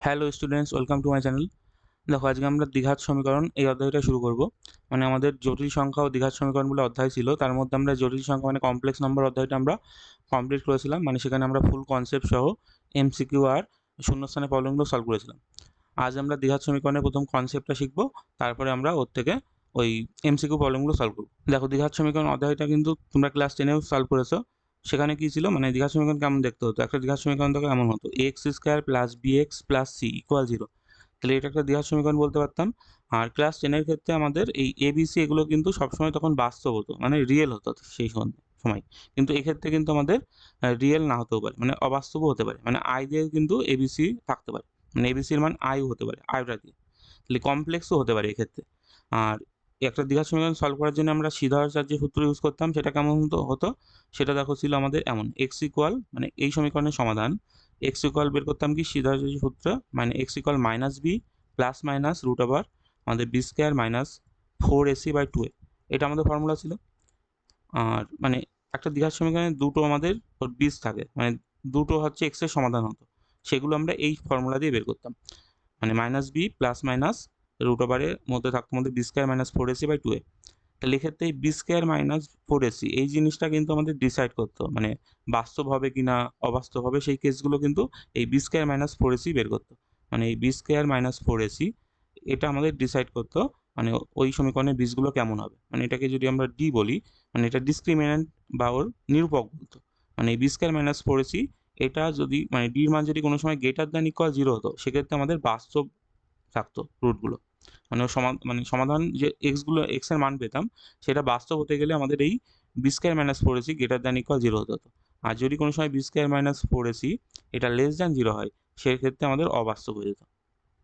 Hello students, welcome to my channel. দেখো, আজকে আমরা দ্বিঘাত সমীকরণ এই অধ্যায়টা শুরু করব। মানে আমাদের জটিল সংখ্যা ও দ্বিঘাত সমীকরণ বলে অধ্যায় ছিল, তার মধ্যে আমরা জটিল সংখ্যা মানে কমপ্লেক্স নাম্বার অধ্যায়টা আমরা কমপ্লিট করেছিলাম। মানে সেখানে আমরা ফুল কনসেপ্ট সহ এমসিকিউ আর শূন্যস্থানে প্রবলেমগুলো সলভ করেছিলাম। আজ আমরা দ্বিঘাত সমীকরণের প্রথম কনসেপ্টটা শিখবো, তারপরে আমরা ওর থেকে ওই এমসিকিউ প্রবলেমগুলো সলভ করবো। দেখো, দ্বিঘাত সমীকরণ অধ্যায়টা কিন্তু তোমরা ক্লাস 10-এও সলভ করেছো। সেখানে কি ছিল, মানে দ্বিঘাত সমীকরণ কেমন দেখতে হতো? একটা দ্বিঘাত সমীকরণ থেকে এমন হতো: x square plus b x plus c equal 0। তাহলে এটা একটা দ্বিঘাত সমীকরণ বলতে পারতাম। আর ক্লাস 10-এর ক্ষেত্রে আমাদের এই এবিসি এগুলো কিন্তু সবসময় তখন বাস্তব হতো, মানে রিয়েল হতো সেই সময়। কিন্তু এক্ষেত্রে কিন্তু আমাদের রিয়েল না হতেও পারে, মানে অবাস্তবও হতে পারে। মানে আই দিয়ে কিন্তু এবিসি থাকতে পারে, মানে এবিসির মান আইও হতে পারে আইটা দিয়ে। তাহলে কমপ্লেক্সও হতে পারে এক্ষেত্রে। আর একটা দ্বিঘাত সমীকরণ সলভ করার জন্য আমরা সিধাহর যে সূত্র ইউজ করতাম সেটা কেমন হতো সেটা দেখো ছিল আমাদের এমন: এক্স ইকুয়াল, মানে এই সমীকরণের সমাধান, এক্স ইকুয়াল বের করতাম কি সিধাহর সূত্র, মানে x equal minus b plus minus root over আমাদের বি স্কোয়ার মাইনাস 4ac/2a। এটা আমাদের ফর্মুলা ছিল। আর মানে একটা দ্বিঘাত সমীকরণে দুটো আমাদের বীজ থাকে, মানে দুটো হচ্ছে এক্স এর সমাধান হতো, সেগুলো আমরা এই ফর্মুলা দিয়ে বের করতাম। মানে minus b plus minus root ওভারের মধ্যে থাকতো আমাদের বি স্কোয়ার মাইনাস 4ac/2a। তাহলে এক্ষেত্রে এই বি স্কোয়ার মাইনাস 4ac এই জিনিসটা কিন্তু আমাদের ডিসাইড করতো, মানে বাস্তব হবে কি না অবাস্তব হবে, সেই কেসগুলো কিন্তু এই বি স্কোয়ার মাইনাস 4ac বের করতো। মানে এই বি স্কোয়ার মাইনাস 4ac এটা আমাদের ডিসাইড করতো, মানে ওই সমীকরণের বীজগুলো কেমন হবে। মানে এটাকে যদি আমরা ডি বলি, মানে এটা ডিসক্রিমিন্যান্ট বা ওর নিরূপক বলতো। মানে এই বি স্কোয়ার মাইনাস 4ac এটা যদি, মানে ডির মান যদি কোনো সময় গ্রেটার দ্যান ইকুয়াল 0 হতো, সেক্ষেত্রে আমাদের বাস্তব থাকতো রুটগুলো। মানে মানে সমাধান যে এক্স এর মান পেতাম, সেটা বাস্তব হতে গেলে আমাদের এই b square minus 4ac greater than equal 0 হতে হতো। আর যদি কোনো সময় বি স্কোয়ার মাইনাস 4ac এটা লেস দ্যান 0 হয়, সেক্ষেত্রে আমাদের অবাস্তব হয়ে যেত।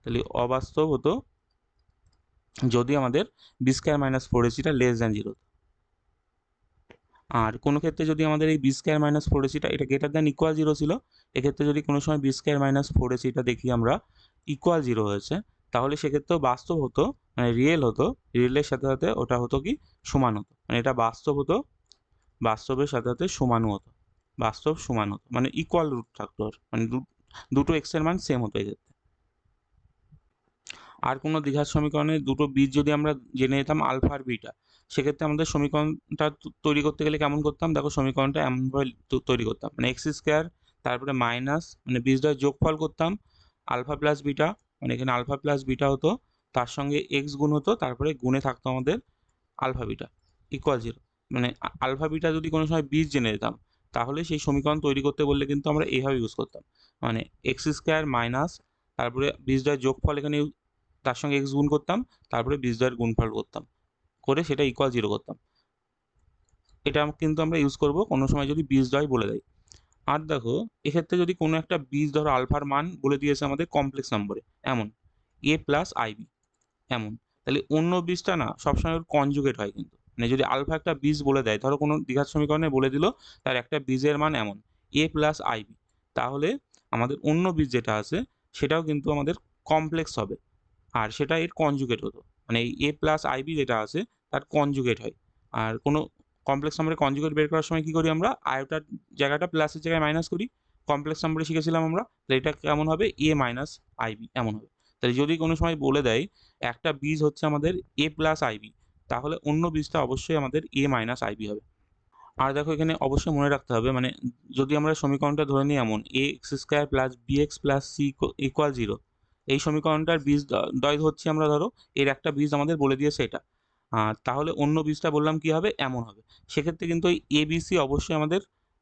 তাহলে অবাস্তব হতো যদি আমাদের b square minus 4ac less than 0। আর কোনো ক্ষেত্রে যদি আমাদের এই বি স্কোয়ার মাইনাস 4ac এটা গ্রেটার দ্যান ইকুয়াল 0 ছিল, এক্ষেত্রে যদি কোনো সময় বি স্কোয়ার মাইনাস 4ac দেখি আমরা ইকুয়াল 0 হয়েছে, তাহলে সেক্ষেত্রেও বাস্তব হতো, মানে রিয়েল হতো। রিয়েলের সাথে সাথে ওটা হতো কি সমান হতো, মানে এটা বাস্তব হতো, বাস্তবের সাথে সাথে সমানও হতো, বাস্তব সমান হতো, মানে ইকুয়াল রুট থাকতো মানে দুটো এক্স এর মান সেম হতো এক্ষেত্রে। আর কোনো দ্বিঘাত সমীকরণে দুটো বীজ যদি আমরা জেনে নিতাম আলফা আর বিটা, সেক্ষেত্রে আমাদের সমীকরণটা তৈরি করতে গেলে কেমন করতাম? দেখো, সমীকরণটা এমনভাবে তৈরি করতাম, মানে এক্স স্কোয়ার তারপরে মাইনাস, মানে বীজটার যোগফল করতাম আলফা প্লাস বিটা, মানে এখানে আলফা প্লাস বিটা হতো, তার সঙ্গে এক্স গুণ হতো, তারপরে গুণে থাকতো আমাদের আলফা বিটা ইকুয়াল 0। মানে আলফা বিটা যদি কোনো সময় বীজ জেনে যেতাম, তাহলে সেই সমীকরণ তৈরি করতে বললে কিন্তু আমরা এইভাবে ইউজ করতাম, মানে এক্স স্কোয়ার মাইনাস তারপরে বীজটার যোগফল এখানে তার সঙ্গে এক্স গুণ করতাম, তারপরে বীজদ্বয়ের গুণফল করতাম, করে সেটা ইকুয়াল 0 করতাম। এটা কিন্তু আমরা ইউজ করব কোনো সময় যদি বীজদ্বয় বলে দেয়। আর দেখো, এক্ষেত্রে যদি কোনো একটা বীজ, ধরো আলফার মান বলে দিয়েছে আমাদের কমপ্লেক্স নম্বরে এমন এ প্লাস আইবি এমন, তাহলে অন্য বীজটা না সবসময় ওর কনজুগেট হয় কিন্তু। মানে যদি আলফা একটা বীজ বলে দেয়, ধরো কোনো দ্বিঘাত সমীকরণে বলে দিল তার একটা বীজের মান এমন এ প্লাস আইবি, তাহলে আমাদের অন্য বীজ যেটা আছে সেটাও কিন্তু আমাদের কমপ্লেক্স হবে, আর সেটা এর কনজুগেট হতো। মানে এই এ প্লাস আইবি যেটা আছে তার কনজুগেট হয়। আর কোনো কমপ্লেক্স নাম্বারের কনজুগেট বের করার সময় কী করি আমরা? আয়োটার জায়গাটা প্লাসের জায়গায় মাইনাস করি। কমপ্লেক্স নাম্বারে শিখেছিলাম আমরা, তো এটা কেমন হবে? এ মাইনাস আইবি এমন হবে। তাহলে যদি কোনো সময় বলে দেয় একটা বীজ হচ্ছে আমাদের এ প্লাস আইবি, তাহলে অন্য বীজটা অবশ্যই আমাদের এ মাইনাস আইবি হবে। আর দেখো, এখানে অবশ্যই মনে রাখতে হবে, মানে যদি আমরা সমীকরণটা ধরে নিই এমন a x square plus b x plus c equal 0, এই সমীকরণটার বীজ দ্বয় হচ্ছে আমরা, ধরো এর একটা বীজ আমাদের বলে দিয়েছে এটা, তাহলে অন্য বীজটা বললাম কি হবে? এমন হবে। সেক্ষেত্রে কিন্তু এই এ বি সি অবশ্যই আমাদের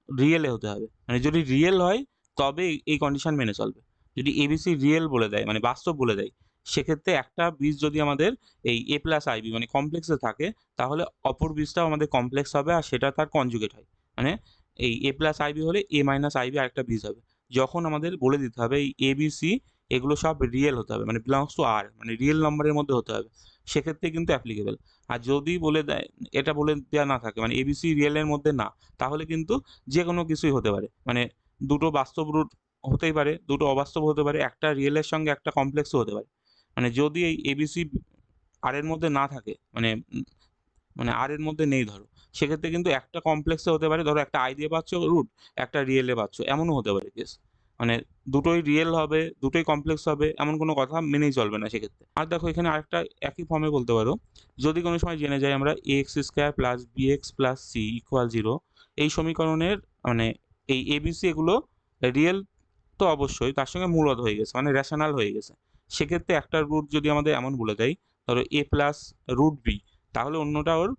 রিয়েলে হতে হবে, মানে যদি রিয়েল হয় তবে এই কন্ডিশন মেনে চলবে। যদি এবিসি রিয়েল বলে দেয়, মানে বাস্তব বলে দেয়, সেক্ষেত্রে একটা বীজ যদি আমাদের এই এ প্লাস আইবি মানে কমপ্লেক্সে থাকে, তাহলে অপর বীজটাও আমাদের কমপ্লেক্স হবে, আর সেটা তার কনজুগেট হয়। মানে এই এ প্লাস আইবি হলে এ মাইনাস আইবি আরেকটা বীজ হবে। যখন আমাদের বলে দিতে হবে এই এ বি সি এগুলো সব রিয়েল হতে হবে, মানে বিলংস টু আর, মানে রিয়েল নম্বরের মধ্যে হতে হবে, সেক্ষেত্রে কিন্তু অ্যাপ্লিকেবল। আর যদি বলে দেয়, এটা বলে দেওয়া না থাকে, মানে এবিসি রিয়েলের মধ্যে না, তাহলে কিন্তু যে কোনো কিছুই হতে পারে। মানে দুটো বাস্তব রুট হতেই পারে, দুটো অবাস্তব হতে পারে, একটা রিয়েলের সঙ্গে একটা কমপ্লেক্সও হতে পারে। মানে যদি এই এবিসি আর এর মধ্যে না থাকে, মানে মানে আর এর মধ্যে নেই ধরো, সেক্ষেত্রে কিন্তু একটা কমপ্লেক্সে হতে পারে, ধরো একটা আই দিয়ে পাচ্ছ রুট, একটা রিয়েলে পাচ্ছ, এমনও হতে পারে কেস। মানে দুটোই রিয়েল হবে, দুটোই কমপ্লেক্স হবে, এমন কোনো কথা মেনেই চলবে না সেক্ষেত্রে। আর দেখো এখানে আরেকটা একই ফর্মে বলতে পারো, যদি কোনো সময় জেনে যাই আমরা ax square plus bx plus c equal 0, এই সমীকরণের মানে এই এবিসি এগুলো রিয়েল তো অবশ্যই, তার সঙ্গে মূলদ হয়ে গেছে, মানে রেশনাল হয়ে গেছে। সেক্ষেত্রে একটা রুট যদি আমাদের এমন বলে দেয়, ধরো a প্লাস রুট বি, তাহলে অন্যটা ওর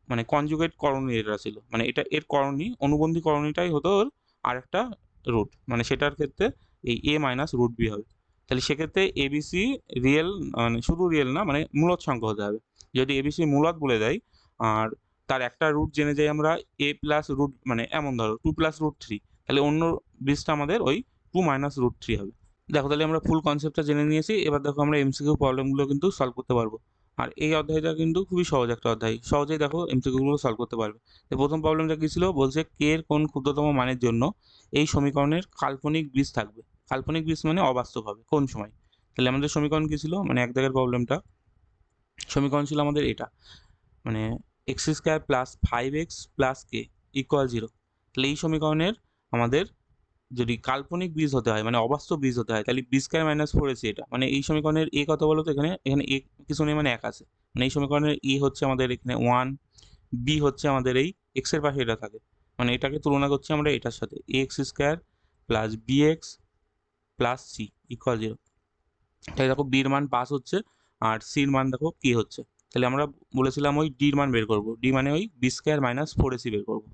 মানে কনজুগেট করণী এটা ছিল, মানে এটা এর করণী, অনুবন্ধী করণীটাই হতো ওর আরেকটা রুট, মানে সেটার ক্ষেত্রে এই a মাইনাস রুট বি হবে। তাহলে সেক্ষেত্রে এবিসি রিয়েল, মানে শুধু রিয়েল না, মানে মূলদ সংখ্যা হতে হবে। যদি এবিসি মূলদ বলে দেয় আর তার একটা রুট জেনে যাই আমরা a প্লাস রুট, মানে এমন ধরো 2 প্লাস রুট 3, তাহলে অন্য বীজটা আমাদের ওই 2 মাইনাস রুট 3 হবে। দেখো তাহলে আমরা ফুল কনসেপ্টটা জেনে নিয়েছি, এবার দেখো আমরা এমসিকিউ প্রবলেমগুলো কিন্তু সলভ করতে পারবো। আর এই অধ্যায়টা কিন্তু খুবই সহজ একটা অধ্যায়, সহজেই দেখো এমসিকিউ গুলো সলভ করতে পারবে। তো প্রথম প্রবলেমটা কি ছিল, বলছে কে এর কোন ক্ষুদ্রতম মানের জন্য এই সমীকরণের কাল্পনিক বীজ থাকবে। কাল্পনিক বীজ মানে অবাস্তব হবে কোন সময়। তাহলে আমাদের সমীকরণ কি ছিল, মানে এক দাগের প্রবলেমটা, সমীকরণ ছিল আমাদের এটা, মানে x square plus 5x plus k equal 0। তাহলে এই সমীকরণের আমাদের যদি কাল্পনিক বীজ হতে হয়, মানে অবাস্তব বীজ হতে হয়, তাহলে বি স্কোয়ার মাইনাস 4ac, এটা মানে এই সমীকরণের এ কত বলো তো, এখানে এখানে এ কিছু নেই, মানে 1 আছে, মানে এই সমীকরণের এ হচ্ছে আমাদের এখানে 1, বি হচ্ছে আমাদের এই এক্স এর পাশে এটা থাকে, মানে এটাকে তুলনা করছি আমরা এটার সাথে, x square plus b x plus c equal 0। তাই দেখো বির মান পাস হচ্ছে, আর সির মান দেখো কি হচ্ছে। তাহলে আমরা বলেছিলাম ওই ডির মান বের করবো, ডি মানে ওই বি স্কোয়ার মাইনাস 4ac বের করবো।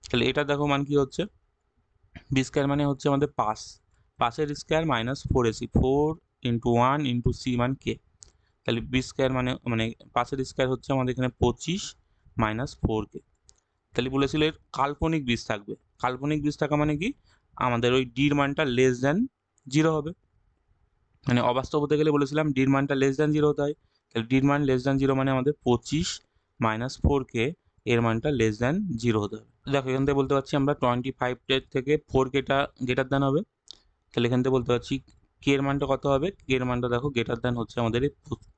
তাহলে এটা দেখো মান কি হচ্ছে, বি স্কোয়ার মানে হচ্ছে আমাদের পাস, পাসের square minus 4ac, 4 into 1 into c মান কে। তাহলে বি স্কোয়ার মানে মানে পাসের স্কোয়ার হচ্ছে আমাদের এখানে 25 মাইনাস 4k। তাহলে বলেছিল এর কাল্পনিক বীজ থাকবে, কাল্পনিক বীজ থাকা মানে কি, আমাদের ওই ডির মানটা লেস দ্যান 0 হবে, মানে অবাস্তব হতে গেলে বলেছিলাম ডির মানটা লেস দ্যান 0 হতে হয়। তাহলে ডির মান লেস দ্যান 0 মানে আমাদের 25 মাইনাস 4k, এর মানটা লেস দ্যান 0 হতে হবে। দেখো এখান থেকে বলতে পারছি আমরা 25 থেকে 4kটা গ্রেটার দ্যান হবে। তাহলে এখান থেকে বলতে পারছি কে এর মানটা কত হবে, কে এর মানটা দেখো গ্রেটার দ্যান হচ্ছে আমাদের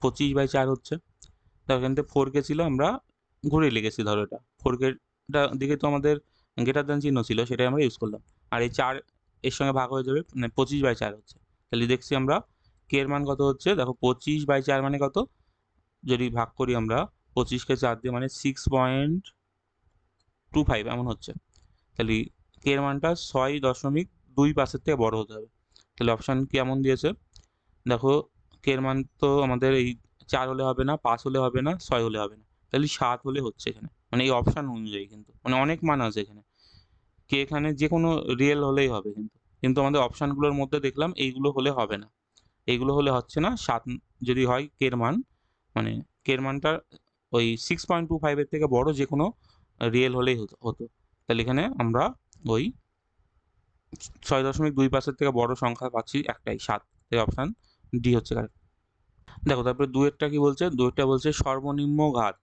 25/4 হচ্ছে। দেখো এখান থেকে 4k ছিল, আমরা ঘুরিয়ে লিখেছি, ধরো এটা 4kটা দিকে তো আমাদের গ্রেটার দ্যান চিহ্ন ছিল, সেটাই আমরা ইউজ করলাম। আর এই 4 এর সঙ্গে ভাগ হয়ে যাবে, মানে 25/4 হচ্ছে। তাহলে দেখছি আমরা কে এর মান কত হচ্ছে, দেখো 25/4 মানে কত, যদি ভাগ করি আমরা 25কে 4 দিয়ে, মানে 6.25 এমন হচ্ছে। তাহলে কে এর মানটা 6.25 থেকে বড় হতে হবে। তাহলে অপশান কেমন দিয়েছে, দেখো কে এর মান তো আমাদের এই 4 হলে হবে না, 5 হলে হবে না, 6 হলে হবে না, তাহলে 7 হলে হচ্ছে এখানে, মানে এই অপশান অনুযায়ী কিন্তু, মানে অনেক মান আছে এখানে, কে এখানে যে কোনো রিয়েল হলেই হবে, কিন্তু কিন্তু আমাদের অপশানগুলোর মধ্যে দেখলাম এইগুলো হলে হবে না, এইগুলো হলে হচ্ছে না। 7 যদি হয় কের মান, মানে কের মানটা ওই 6.25 থেকে বড় যে কোনো রিয়েল হলেই হতো। তাহলে এখানে আমরা ওই 6.25 থেকে বড় সংখ্যা পাচ্ছি একটাই, 7, এই অপশান ডি হচ্ছে কারেক্ট। দেখো তারপরে দুয়েরটা কি বলছে, দুয়েরটা বলছে সর্বনিম্ন ঘাত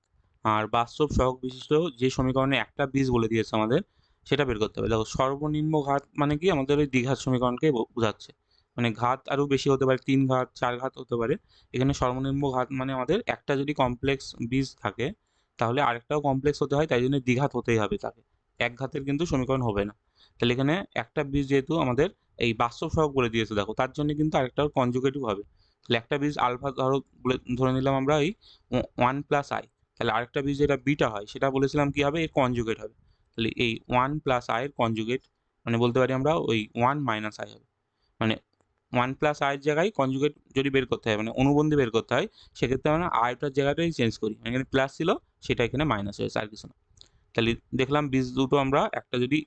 আর বাস্তব সহগ বিশিষ্ট যে সমীকরণে একটা বীজ বলে দিয়েছে আমাদের, সেটা বের করতে হবে। দেখো সর্বনিম্ন ঘাত মানে কি, আমাদের ওই দ্বিঘাত সমীকরণকে বোঝাচ্ছে, মানে ঘাত আরও বেশি হতে পারে, 3 ঘাত 4 ঘাত হতে পারে। এখানে সর্বনিম্ন ঘাত মানে আমাদের একটা যদি কমপ্লেক্স বীজ থাকে, তাহলে আরেকটাও কমপ্লেক্স হতে হয়, তাই জন্য দ্বিঘাত হতেই হবে তাকে, এক ঘাতের কিন্তু সমীকরণ হবে না। তাহলে এখানে একটা বীজ যেহেতু আমাদের এই বাস্তব সহগ বলে দিয়েছে, দেখো তার জন্য কিন্তু আরেকটাও কনজুগেটিভ হবে। তাহলে একটা বীজ আলফা ধরো বলে ধরে নিলাম আমরা এই 1+i, তাহলে আরেকটা বীজ যেটা বিটা হয় সেটা বলেছিলাম কি হবে, এর কনজুগেট হবে। তাহলে এই 1+i এর কনজুগেট, মানে বলতে পারি আমরা ওই 1 - i হবে, মানে 1+i এর জায়গায় কনজুগেট যদি বের করতে হয়, মানে অনুবন্ধী বের করতে হয়, সেক্ষেত্রে আমরা আইটার জায়গাটাই চেঞ্জ করি, মানে এখানে প্লাস ছিল সেটা এখানে মাইনাস হয়েছে, আর কিছু না। তাহলে দেখলাম বীজ দুটো আমরা, একটা যদি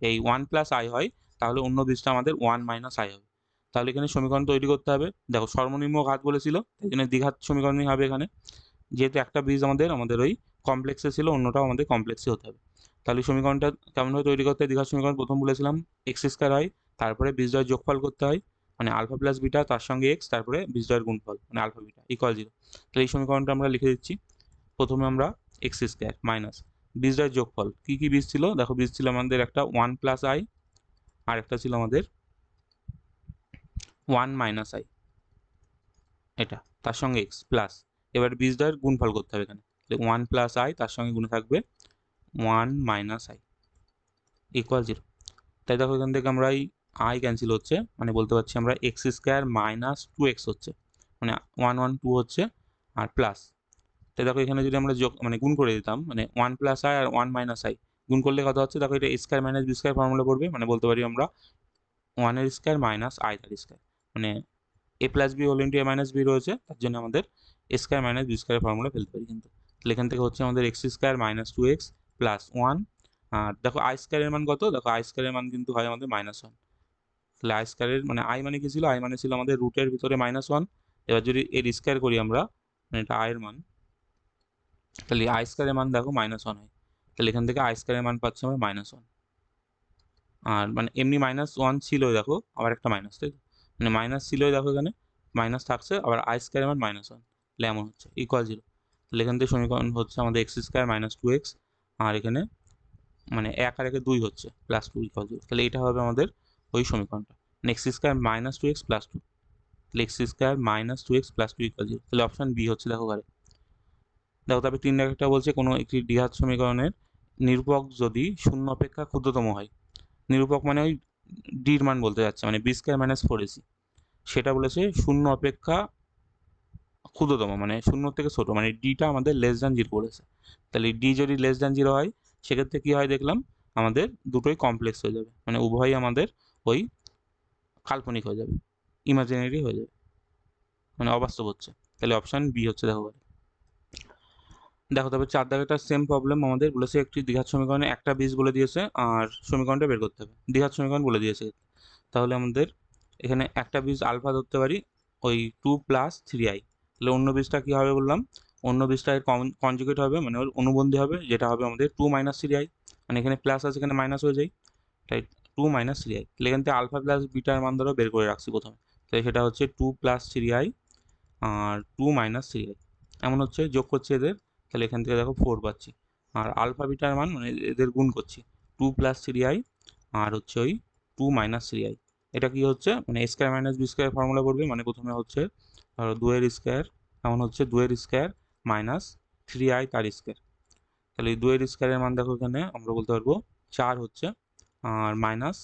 এই 1+i হয়, তাহলে অন্য বীজটা আমাদের 1 - i হবে। তাহলে এখানে সমীকরণ তৈরি করতে হবে। দেখো সর্বনিম্ন ঘাত বলেছিল, তাই জন্য দ্বিঘাত সমীকরণই হবে এখানে, যেহেতু একটা বীজ আমাদের ওই কমপ্লেক্সে ছিল, অন্যটাও আমাদের কমপ্লেক্সে হতে হবে। তাহলে সমীকরণটা কেমনভাবে তৈরি করতে হয়, দ্বিঘাত সমীকরণ প্রথম বলেছিলাম এক্স স্কোয়ার হয়, তারপরে বীজদ্বয়ের যোগফল করতে হয়, মানে আলফা প্লাস বিটা তার সঙ্গে এক্স, তারপরে বীজদ্বয়ের গুণফল মানে আলফা বিটা ইকুয়াল 0। তাহলে এই সমীকরণটা আমরা লিখে দিচ্ছি, প্রথমে আমরা এক্স স্কোয়ার মাইনাস বীজদ্বয়ের যোগফল, কি কি বীজ ছিল, দেখো বীজ ছিল আমাদের একটা 1+i, আর একটা ছিল আমাদের 1 - i, এটা তার সঙ্গে এক্স প্লাস, এবার বীজদ্বয়ের গুণফল করতে হবে এখানে, 1+i তার সঙ্গে গুণে থাকবে 1 - i ইকুয়াল 0। তাই দেখো এখান থেকে আমরা এই আই ক্যান্সেল হচ্ছে, মানে বলতে পারছি আমরা এক্স স্কোয়ার মাইনাস 2x হচ্ছে, মানে 1 1 2 হচ্ছে আর প্লাস। তাই দেখো এখানে যদি আমরা যোগ মানে গুণ করে দিতাম, মানে 1 প্লাস আই আর 1 মাইনাস আই গুণ করলে কত হচ্ছে, দেখো এটা square minus b square formula পড়বে, মানে বলতে পারি আমরা 1 এর স্কোয়ার মাইনাস আই তার স্কোয়ার, মানে a plus b whole into a minus b রয়েছে, তার জন্য আমাদের a square minus b square formula ফেলতে পারি কিন্তু। তাহলে এখান থেকে হচ্ছে আমাদের x square minus 2x plus 1, আর দেখো আই স্কোয়ারের মান কত, দেখো আই স্কোয়ারের মান কিন্তু হয় আমাদের -1। তাহলে আই স্কোয়ারের মানে আই মানে কি ছিল, আই মানে ছিল আমাদের রুটের ভিতরে -1। এবার যদি এর স্কোয়ার করি আমরা, মানে এটা আয়ের মান, তাহলে আই স্কোয়ারের মান দেখো -1 হয়। তাহলে এখান থেকে আই স্কোয়ারের মান পাচ্ছি আমরা -1। আর মানে এমনি -1 ছিল দেখো, আবার একটা মাইনাস, তাই তো, মানে মাইনাস ছিল দেখো এখানে মাইনাস থাকছে, আবার আই স্কোয়ারের মান -1, তাহলে এমন হচ্ছে ইকুয়াল 0। তাহলে এখান থেকে সমীকরণ হচ্ছে আমাদের এক্স স্কোয়ার মাইনাস 2x, আর এখানে মানে 1 আর 1 2 হচ্ছে প্লাস 2 ইকুয়াল 0। তাহলে এটা হবে আমাদের ওই সমীকরণটা, মানে x square minus 2x plus 2, তাহলে x square minus 2x plus 2 equal 0। তাহলে অপশন বি হচ্ছে দেখো ঘরে। দেখো তারপরে 3 বলছে কোনো একটি দ্বিঘাত সমীকরণের নিরূপক যদি 0 অপেক্ষা ক্ষুদ্রতম হয়, নিরূপক মানে ওই ডির মান বলতে যাচ্ছে, মানে বি স্কোয়ার মাইনাস 4ac, সেটা বলেছে 0 অপেক্ষা ক্ষুদ্রতম, মানে 0 থেকে ছোট, মানে ডিটা আমাদের লেস দ্যান 0 বলেছে। তাহলে ডি যদি লেস দ্যান 0 হয়, সেক্ষেত্রে কি হয় দেখলাম, আমাদের দুটোই কমপ্লেক্স হয়ে যাবে, মানে উভয়ই আমাদের ওই কাল্পনিক হয়ে যাবে, ইমাজিনারি হয়ে যাবে, মানে অবাস্তব হচ্ছে। তাহলে অপশন বি হচ্ছে দেখো। দেখো তবে 4 সেম প্রবলেম, আমাদের বলেছে একটি দ্বিঘাত সমীকরণে একটা বীজ বলে দিয়েছে আর সমীকরণটা বের করতে হবে, দ্বিঘাত সমীকরণ বলে দিয়েছে। তাহলে আমাদের এখানে একটা বীজ আলফা ধরতে পারি, ওই 2 + 3i। তাহলে অন্য বীজটা কী হবে বললাম, অন্য বীজটা এর কনজুগেট হবে, মানে ওর অনুবন্ধী হবে, যেটা হবে আমাদের 2 - 3i, মানে এখানে প্লাস আছে এখানে মাইনাস হয়ে যায়, তাই 2 - 3i। তাহলে এখান থেকে আলফা প্লাস বিটার মান ধরো বের করে রাখছি প্রথমে, তাই সেটা হচ্ছে 2 + 3i আর 2 - 3i, এমন হচ্ছে যোগ করছি এদের, তাহলে এখান থেকে দেখো 4 পাচ্ছি। আর আলফা বিটার মান মানে এদের গুণ করছি, 2 + 3i আর হচ্ছে ওই 2 - 3i। এটা কি হচ্ছে, মানে a square minus b square formula পড়বে, মানে প্রথমে হচ্ছে ধরো 2 এর স্কোয়ার, এমন হচ্ছে 2 এর স্কোয়ার মাইনাস 3i তার স্কোয়ার। তাহলে এই 2 এর স্কোয়ারের মান দেখো এখানে আমরা বলতে পারবো 4 হচ্ছে, আর মাইনাস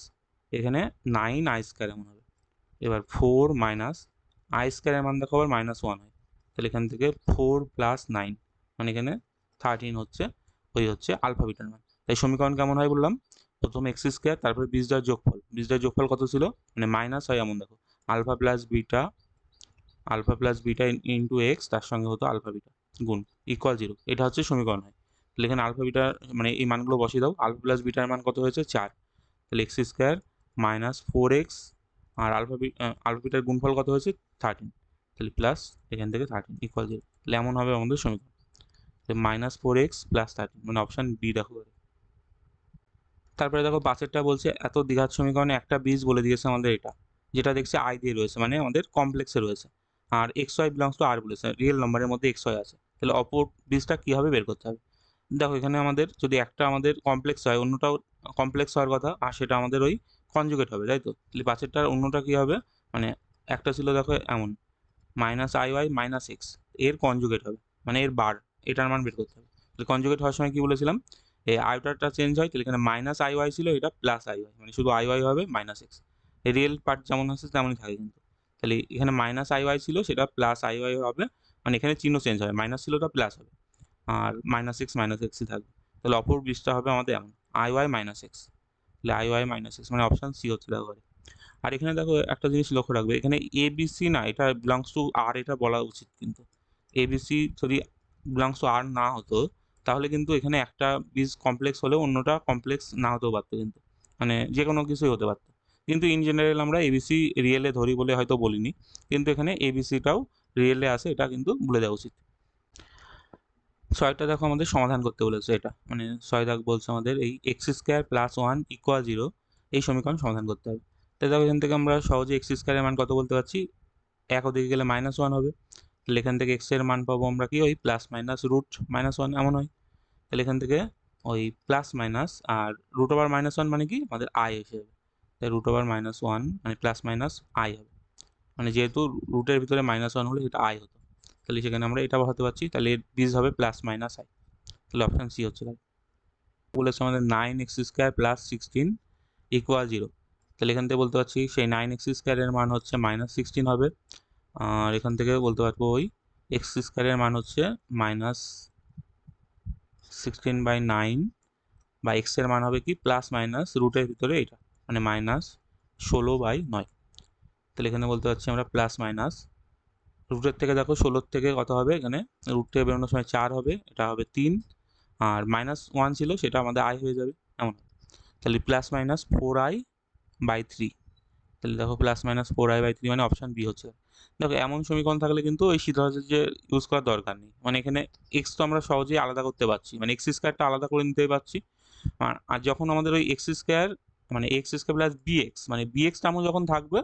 এখানে 9i স্কোয়ার এমন হবে। এবার 4 মাইনাস আই স্কোয়ারের মান দেখো আবার -1 হয়, তাহলে এখান থেকে 4 + 9, মানে এখানে 13 হচ্ছে ওই হচ্ছে আলফা বিটার মান। তাই সমীকরণ কেমন হয় বললাম, প্রথমে এক্স স্কোয়ার, তারপরে বীজটার যোগফল, বীজটার যোগফল কত ছিল, মানে মাইনাস হয় এমন দেখো, alpha plus beta into x, তার সঙ্গে হতো আলফা বিটা গুণ ইকুয়াল 0, এটা হচ্ছে সমীকরণ হয়। তাহলে এখানে আলফা বিটার মানে এই মানগুলো বসিয়ে দাও, আলফা প্লাস বিটার মান কত হয়েছে 4, তাহলে এক্স স্কোয়ার মাইনাস 4x আর আলফা বিটার গুণফল কত হয়েছে 13, তাহলে প্লাস এখান থেকে 13 ইকুয়াল 0। তাহলে এমন হবে আমাদের সমীকরণ, -4x + 13, মানে অপশান বি দেখো। তারপরে দেখো 5 বলছে এত দ্বিঘাত সমীকরণে একটা বীজ বলে দিয়েছে আমাদের এটা, যেটা দেখছি আই দিয়ে রয়েছে, মানে আমাদের কমপ্লেক্সে রয়েছে, আর এক্স ওয়াই বিলংস টু আর বলেছে, রিয়েল নম্বরের মধ্যে এক্স ওয়াই আছে। তাহলে অপর বীজটা কীভাবে বের করতে হবে, দেখো এখানে আমাদের যদি একটা আমাদের কমপ্লেক্স হয়, অন্যটাও কমপ্লেক্স হওয়ার কথা, আর সেটা আমাদের ওই কনজুগেট হবে, তাই তো। তাহলে 5টার অন্যটা কী হবে, মানে একটা ছিল দেখো এমন -iy - x, এর কনজুগেট হবে, মানে এর বার, এটার মান বের করতে হবে। তাহলে কনজুগেট হওয়ার সময় কী বলেছিলাম, এই আইটারটা চেঞ্জ হয়, তাহলে এখানে -iy ছিল, এটা +iy, মানে শুধু iy হবে -x, রিয়েল পার্ট যেমন আছে তেমনই থাকে কিন্তু। তাহলে এখানে -iy ছিল, সেটা +iy হবে, মানে এখানে চিহ্ন চেঞ্জ হবে, মাইনাস ছিল ওটা প্লাস হবে, আর -x -xই থাকবে। তাহলে অপর বীজটা হবে আমাদের এমন iy - x, তাহলে iy - x, মানে অপশান সি হচ্ছে দেখো। আর এখানে দেখো একটা জিনিস লক্ষ্য রাখবে, এখানে এবিসি না, এটা বিলংস টু আর, এটা বলা উচিত কিন্তু। এবিসি যদি বিলংস টু আর না হতো, তাহলে কিন্তু এখানে একটা বীজ কমপ্লেক্স হলেও অন্যটা কমপ্লেক্স না হতেও পারতো কিন্তু, মানে যে কোনো কিছুই হতে পারতো। কিন্তু ইন জেনারেল আমরা এবিসি রিয়েলে ধরি বলে হয়তো বলিনি, কিন্তু এখানে এবিসিটাও রিয়েলে আসে, এটা কিন্তু বলে দেওয়া উচিত। 6টা দেখো আমাদের সমাধান করতে বলেছে, এটা মানে 6 দাগ বলছে আমাদের এই x² + 1 = 0 এই সমীকরণ সমাধান করতে হবে। তাই দেখো এখান থেকে আমরা সহজে x² এর মান কত বলতে পারছি, 1 ওদিকে গেলে -1 হবে, তাহলে এখান থেকে x এর মান পাবো আমরা কি ওই প্লাস মাইনাস রুট -1 এমন হয়। তাহলে এখান থেকে ওই প্লাস মাইনাস আর √-1 মানে কি আমাদের i এসে যাবে, তাই √-1 মানে প্লাস মাইনাস i হবে, মানে যেহেতু রুটের ভিতরে -1 হলে এটা i হতো, তাহলে সেখানে আমরা এটা বসাতে পারছি, তাহলে এর বীজ হবে +-i, তাহলে অপশান সি হচ্ছে। বলেছে আমাদের 9x² + 16 = 0, তাহলে এখান থেকে বলতে পারছি সেই 9x² এর মান হচ্ছে -16 হবে। আর এখান থেকে বলতে পারবো ওই x² এর মান হচ্ছে -16/9, বা x এর মান হবে কি প্লাস মাইনাস রুটের ভিতরে এটা, মানে -16/9। তাহলে এখানে বলতে পারছি আমরা প্লাস মাইনাস রুটের থেকে, দেখো 16 থেকে কত হবে, এখানে রুট থেকে বেরোনোর সময় 4 হবে, এটা হবে 3, আর -1 ছিল সেটা আমাদের i হয়ে যাবে এমন। তাহলে +-4i/3। তাহলে দেখো +-4i/3 মানে অপশান বি হচ্ছে। দেখো এমন সমীকরণ থাকলে কিন্তু ওই যে ইউজ করার দরকার নেই, মানে এখানে এক্স তো আমরা সহজেই আলাদা করতে পারছি, মানে x² আলাদা করে নিতে পারছি। আর যখন আমাদের ওই x² মানে x² প্লাস bx, মানে bx টার্মও যখন থাকবে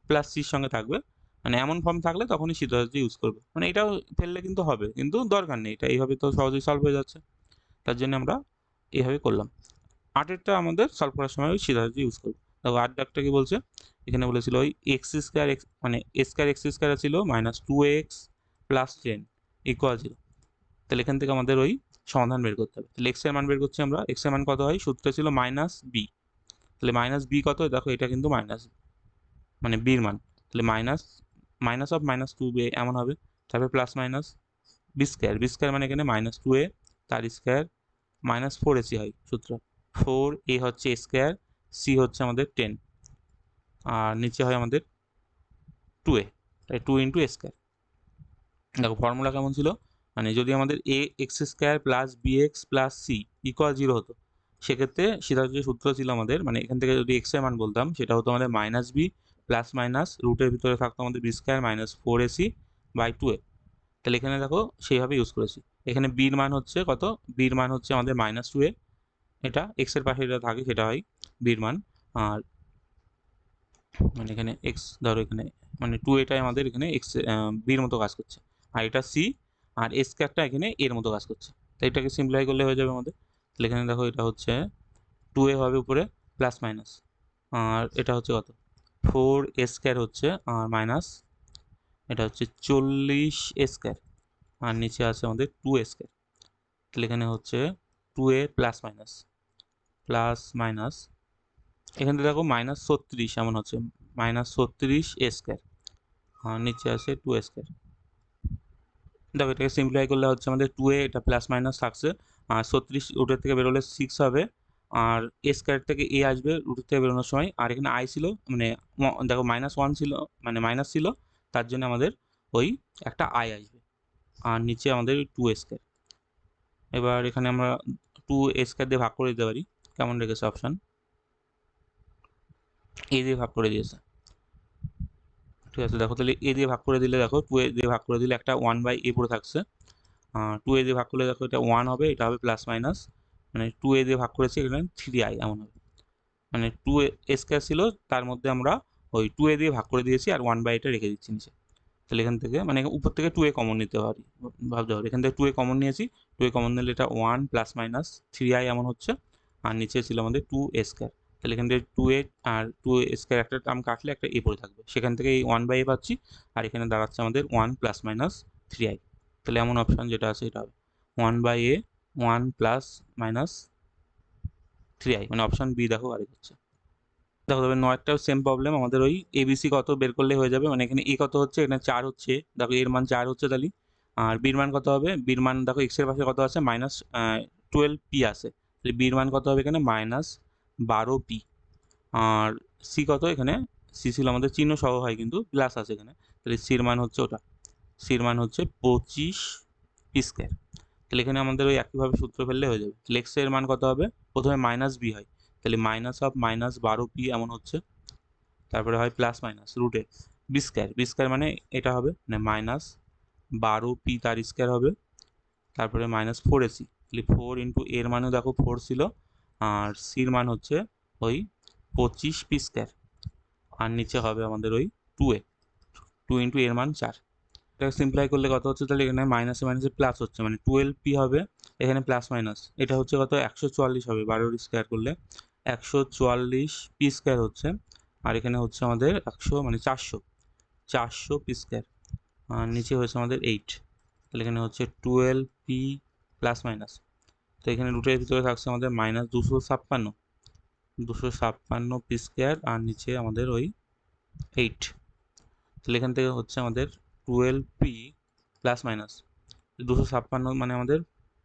প্লাস সির সঙ্গে থাকবে, মানে এমন ফর্ম থাকলে তখনই সিদ্ধার্থ ইউজ করবে। মানে এটাও ফেললে কিন্তু হবে, কিন্তু দরকার নেই, এটা এইভাবে তো সহজেই সলভ হয়ে যাচ্ছে। তার জন্য আমরা এইভাবে করলাম। 8-এরটা আমাদের সলভ করার সময় ওই সিদ্ধার্থ ইউজ করবো। দেখো 8 দাগটা কি বলছে, এখানে বলেছিল ওই x² মানে a² ছিল -2x + 10 = 0। তাহলে এখান থেকে আমাদের ওই সমাধান বের করতে হবে। তাহলে x এর মান বের করছি আমরা। x এর মান কত হয়, সূত্র ছিল -b। তাহলে -b কত, দেখো এটা কিন্তু মাইনাস, মানে b এর মান, তাহলে -2b এমন হবে। তারপরে প্লাস মাইনাস b² মানে এখানে -2a তার স্কয়ার -4ac হয় সূত্র। 4a হচ্ছে a², c হচ্ছে আমাদের 10, আর নিচে হয় আমাদের 2a, তাই 2 × a²। দেখো ফর্মুলা কেমন ছিল, মানে যদি আমাদের ax² + bx + c = 0 হতো, সেক্ষেত্রে সেটা যে সূত্র ছিল আমাদের, মানে এখান থেকে যদি x এর মান বলতাম সেটা হতো আমাদের -b প্লাস মাইনাস রুটের ভিতরে থাকতো আমাদের b² -4ac/2a। তাহলে এখানে দেখো সেইভাবে ইউজ করেছি। এখানে b এর মান হচ্ছে কত, b এর মান হচ্ছে আমাদের -2a, এটা x এর পাশে যেটা থাকে সেটা হয় b এর মান। আর মানে এখানে x, ধরো এখানে মানে 2 এটাই আমাদের এখানে x b এর মতো কাজ করছে, আর এটা c, আর s² এখানে এর মতো কাজ করছে। তো এটাকে সিম্পলিফাই করলে হয়ে যাবে আমাদের। তাহলে এখানে দেখো এটা হচ্ছে 2a হবে উপরে প্লাস মাইনাস, আর এটা হচ্ছে কত 4a² হচ্ছে, আর মাইনাস এটা হচ্ছে 40a², আর নিচে আছে আমাদের 2a²। তাহলে এখানে হচ্ছে 2a প্লাস মাইনাস এখানে দেখো -36 এমন হচ্ছে, -36a², আর নিচে আছে 2a²। দেখো এটাকে সিম্পলিফাই করলে হচ্ছে আমাদের 2a, এটা প্লাস মাইনাস থাকছে, আর 36 রুটের থেকে বেরোলে 6 হবে, আর a² থেকে a আসবে রুটের থেকে বেরোনোর সময়, আর এখানে i ছিল, মানে দেখো -1 ছিল, মানে মাইনাস ছিল, তার জন্য আমাদের ওই একটা i আসবে, আর নিচে আমাদের 2a²। এবার এখানে আমরা 2a² দিয়ে ভাগ করে দিতে পারি। কেমন রেখেছে অপশান, a দিয়ে ভাগ করে দিয়েছে, ঠিক আছে। দেখো তাহলে a দিয়ে ভাগ করে দিলে, দেখো 2a দিয়ে ভাগ করে দিলে একটা 1/a পড়ে থাকছে, 2a দিয়ে ভাগ করলে দেখো এটা 1 হবে, এটা হবে প্লাস মাইনাস, মানে 2a দিয়ে ভাগ করেছি, এখানে 3i এমন হবে, মানে 2a² ছিল, তার মধ্যে আমরা ওই 2a দিয়ে ভাগ করে দিয়েছি, আর 1/এটা রেখে দিচ্ছি নিচে। তাহলে এখান থেকে মানে উপর থেকে 2a কমন নিতে পারি, ভাবতে পারি, এখান থেকে 2a কমন নিয়েছি, 2a কমন নিলে এটা 1 ± 3i এমন হচ্ছে, আর নিচে ছিল আমাদের 2a²। তাহলে এখান থেকে 2a আর 2a² একটা টার্ম কাটলে একটা a পড়ে থাকবে, সেখান থেকে এই 1/a পাচ্ছি, আর এখানে দাঁড়াচ্ছে আমাদের 1 ± 3i। তাহলে এমন অপশান যেটা আছে এটা হবে 1/a 1 ± 3i, মানে অপশান বি দেখো আর হচ্ছে। দেখো তবে 9টাও সেম প্রবলেম, আমাদের ওই এবিসি কত বের করলে হয়ে যাবে, মানে এখানে এ কত হচ্ছে, এখানে 4 হচ্ছে, দেখো এর মান 4 হচ্ছে, তাহলে আর বির মান কত হবে, বির মান দেখো এক্স এর পাশে কত আছে, -12p আছে, তাহলে বির মান কত হবে এখানে -12p। আর সি কত, এখানে সি ছিল আমাদের চিহ্ন সহ হয় কিন্তু প্লাস আছে এখানে, তাহলে সির মান হচ্ছে ওটা, সির মান হচ্ছে 25p²। তাহলে এখানে আমাদের ওই একইভাবে সূত্র ফেললে হয়ে যাবে। তাহলে এক্স এর মান কত হবে, প্রথমে -b হয়, তাহলে -12p এমন হচ্ছে, তারপরে হয় প্লাস মাইনাস রুটে b² মানে এটা হবে মানে -12p তার স্কয়ার হবে, তারপরে -4ac, তাহলে 4 × এর মানও দেখো 4 ছিল, আর সির মান হচ্ছে ওই 25p², আর নিচে হবে আমাদের ওই 2a, 2 × এর মান 4। এটা সিম্পলাই করলে কত হচ্ছে, তাহলে এখানে মাইনাসে মাইনাসে প্লাস হচ্ছে, মানে 12p হবে, এখানে প্লাস মাইনাস এটা হচ্ছে কত 144 হবে, 12 স্কয়ার করলে 144p² হচ্ছে, আর এখানে হচ্ছে আমাদের 100 মানে 400p², আর নিচে হয়েছে আমাদের 8, তাহলে এখানে হচ্ছে 12p ± তো এখানে রুটের ভিতরে থাকছে আমাদের -256, 256 পি স্কোয়ার আর নিচে আমাদের ওই 8। তাহলে এখান থেকে হচ্ছে আমাদের 12p প্লাস মাইনাস 256 মানে আমাদের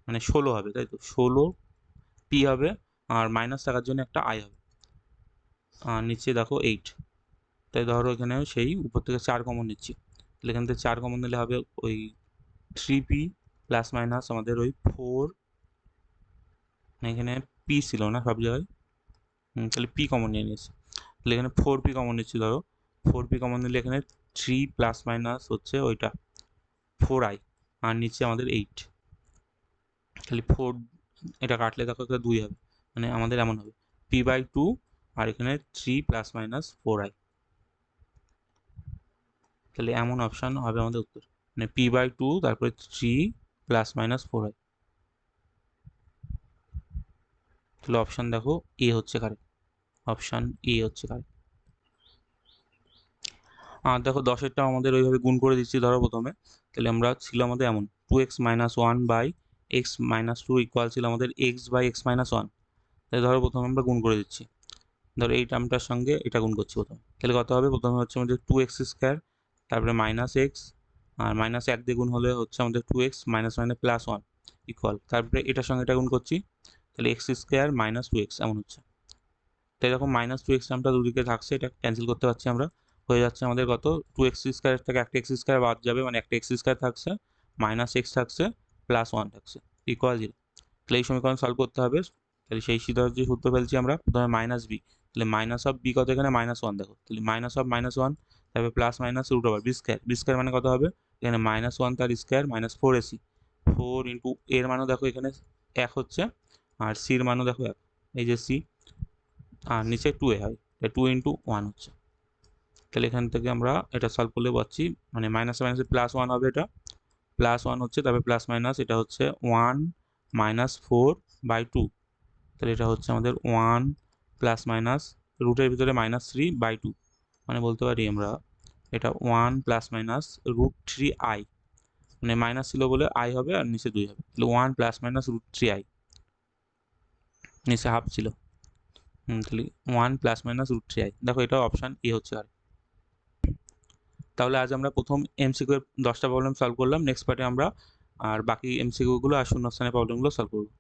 মানে 16 হবে, তাই তো? 16p হবে, আর মাইনাস থাকার জন্য একটা i হবে, আর নিচে দেখো 8। তাই ধরো এখানে সেই উপর থেকে 4 কমন নিচ্ছি, তাহলে এখান থেকে 4 কমন নিলে হবে ওই 3p প্লাস মাইনাস আমাদের ওই 4, এখানে p ছিল না সব জায়গায়, তাহলে p কমন নিয়ে নিয়েছি, তাহলে এখানে 4p কমন নিচ্ছি। ধরো 4p কমন নিলে এখানে 3 প্লাস মাইনাস হচ্ছে ওইটা 4i, আর নিচে আমাদের 8। তাহলে 4 এটা কাটলে দেখো এটা 2 হবে, মানে আমাদের এমন হবে p/2 আর এখানে 3 প্লাস মাইনাস 4i। তাহলে এমন অপশান হবে আমাদের উত্তর, মানে p/2 তারপরে 3 প্লাস মাইনাস 4i। তাহলে অপশান দেখো এ হচ্ছে কারেক্ট, অপশান এ হচ্ছে কারেক্ট। আর দেখো 10-এরটাও আমাদের ওইভাবে গুণ করে দিচ্ছি। ধরো প্রথমে তাহলে আমরা ছিল আমাদের এমন 2x minus 1 by x minus 2 equal ছিল আমাদের x বাই এক্স মাইনাস 1। তাহলে ধরো প্রথমে আমরা গুণ করে দিচ্ছি, ধরো এই টার্মটার সঙ্গে এটা গুণ করছি প্রথমে, তাহলে কত হবে? প্রথমে হচ্ছে আমাদের 2x স্কোয়ার, তারপরে মাইনাস এক্স, আর মাইনাস 1 দিয়ে গুণ হলে হচ্ছে আমাদের 2x মাইনাস মানে প্লাস 1 ইকুয়াল, তারপরে এটার সঙ্গে এটা গুণ করছি, তাহলে এক্স স্কোয়ার মাইনাস 2x এমন হচ্ছে। তাই এরকম মাইনাস 2x টার্মটা দুদিকে থাকছে, এটা ক্যান্সেল করতে পারছি আমরা, হয়ে যাচ্ছে আমাদের কত? 2x স্কোয়ার থেকে একটা এক্স স্কোয়ার বাদ যাবে, মানে একটা এক্স স্কোয়ার থাকছে, মাইনাস এক্স থাকছে, প্লাস 1 থাকছে, ইকুয়াল 0। তাহলে এই সমীকরণ সলভ করতে হবে। তাহলে সেই যে সূত্র ফেলছি আমরা, প্রথমে মাইনাস বি, তাহলে মাইনাস অফ বি কত? এখানে -1 দেখো, তাহলে মাইনাস অফ -1, তারপরে plus minus root over b square. B square মানে কত হবে? এখানে -1 তার স্কোয়ার মাইনাস 4ac, 4 ইন্টু এর মানও দেখো এখানে 1 হচ্ছে, আর সির মানও দেখো 1, এই যে সি, আর নিচে 2a হয়, 2 ইন্টু 1 হচ্ছে। তাহলে এখান থেকে আমরা এটা সলভ করলে পাচ্ছি, মানে মাইনাস মাইনাসে প্লাস 1 হবে, এটা প্লাস 1 হচ্ছে, তারপরে প্লাস মাইনাস এটা হচ্ছে 1 মাইনাস 4/2, তাহলে এটা হচ্ছে আমাদের 1 প্লাস মাইনাস রুটের ভিতরে -3/2, মানে বলতে পারি আমরা এটা 1 প্লাস মাইনাস √3i, মানে মাইনাস ছিল বলে i হবে, আর নিচে 2 হবে, তাহলে 1 প্লাস মাইনাস √3i, নিচে হাফ ছিল, তাহলে 1 প্লাস মাইনাস √3i। দেখো এটা অপশান এ হচ্ছে। আর তাহলে আজ আমরা প্রথম এমসিকিউ এর 10টা প্রবলেম সলভ করলাম। নেক্সট পার্টে আমরা আর বাকি এমসিকিউ গুলো আর শূন্যস্থানের প্রবলেমগুলো সলভ করবো।